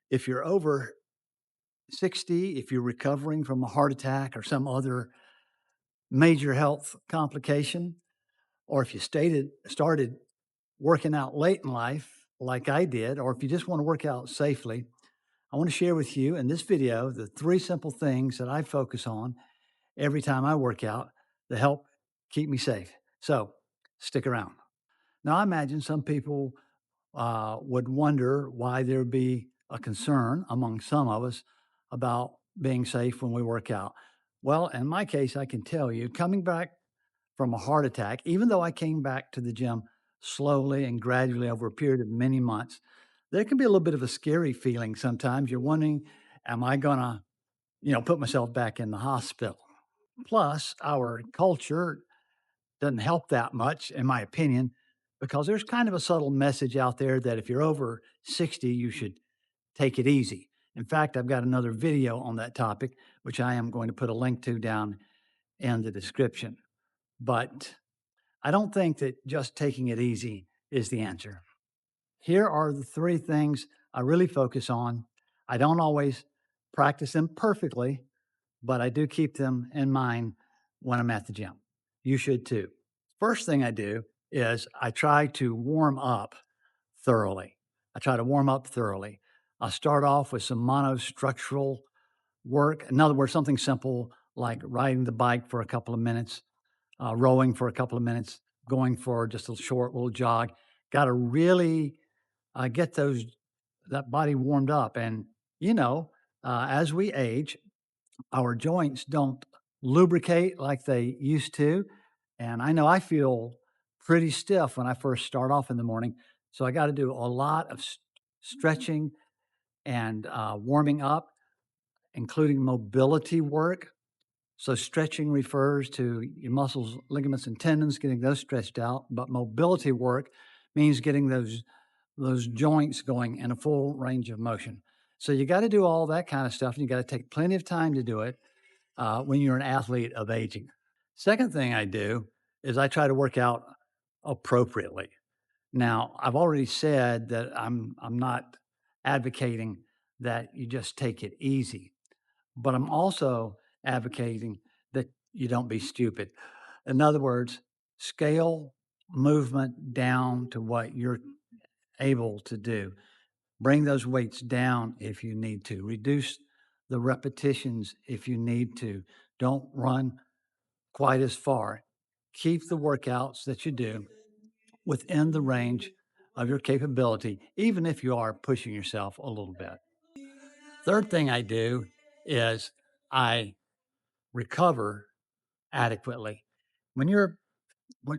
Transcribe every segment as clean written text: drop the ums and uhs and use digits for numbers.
If you're over 60, if you're recovering from a heart attack or some other major health complication, or if you started working out late in life like I did, or if you just want to work out safely, I want to share with you in this video the three simple things that I focus on every time I work out to help keep me safe. So stick around. Now, I imagine some people would wonder why there would be a concern among some of us about being safe when we work out. Well, in my case, I can tell you, coming back from a heart attack, even though I came back to the gym slowly and gradually over a period of many months, there can be a little bit of a scary feeling sometimes. You're wondering, am I going to, put myself back in the hospital? Plus, our culture doesn't help that much, in my opinion, because there's kind of a subtle message out there that if you're over 60, you should take it easy. In fact, I've got another video on that topic, which I am going to put a link to down in the description. But I don't think that just taking it easy is the answer. Here are the three things I really focus on. I don't always practice them perfectly, but I do keep them in mind when I'm at the gym. You should too. First thing I do is I try to warm up thoroughly. I try to warm up thoroughly. I'll start off with some monostructural work. In other words, something simple like riding the bike for a couple of minutes, rowing for a couple of minutes, going for just a short little jog. Got to really get that body warmed up. And you know, as we age, our joints don't lubricate like they used to. And I know I feel pretty stiff when I first start off in the morning. So I got to do a lot of stretching and warming up, including mobility work. So stretching refers to your muscles, ligaments, and tendons, getting those stretched out. But mobility work means getting those joints going in a full range of motion. So you got to do all that kind of stuff, and you got to take plenty of time to do it when you're an athlete of aging. Second thing I do is I try to work out appropriately. Now, I've already said that I'm not advocating that you just take it easy, but I'm also advocating that you don't be stupid. In other words, scale movement down to what you're able to do. Bring those weights down if you need to. Reduce the repetitions if you need to. Don't run quite as far. Keep the workouts that you do within the range of your capability, even if you are pushing yourself a little bit. Third thing I do is I recover adequately. When you're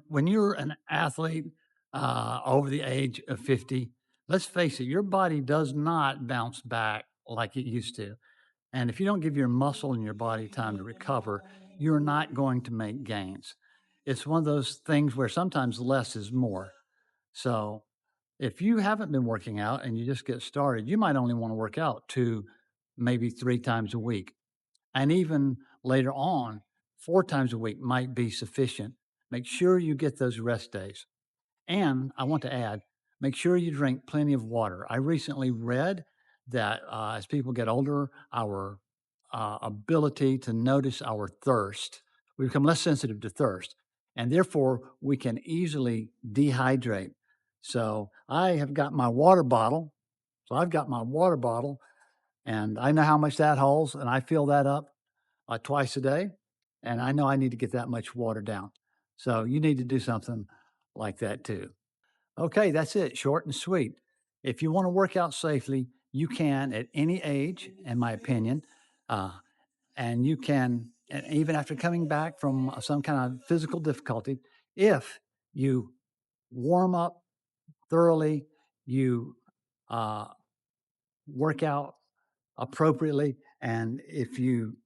when you're an athlete over the age of 50, let's face it, your body does not bounce back like it used to. And if you don't give your muscle and your body time to recover, you're not going to make gains. It's one of those things where sometimes less is more. So if you haven't been working out and you just get started, you might only want to work out two, maybe three times a week. And even later on, four times a week might be sufficient. Make sure you get those rest days. And I want to add, make sure you drink plenty of water. I recently read that as people get older, our ability to notice our thirst, we become less sensitive to thirst, and therefore we can easily dehydrate. So I have got my water bottle. So I've got my water bottle, and I know how much that holds, and I fill that up twice a day, and I know I need to get that much water down. So you need to do something like that too. Okay, that's it. Short and sweet. If you want to work out safely, you can at any age, in my opinion. Uh, and you can, and even after coming back from some kind of physical difficulty, if you warm up thoroughly, you uh, work out appropriately, and if you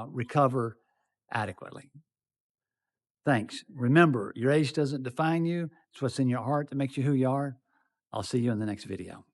recover adequately. Thanks. Remember, your age doesn't define you. It's what's in your heart that makes you who you are. I'll see you in the next video.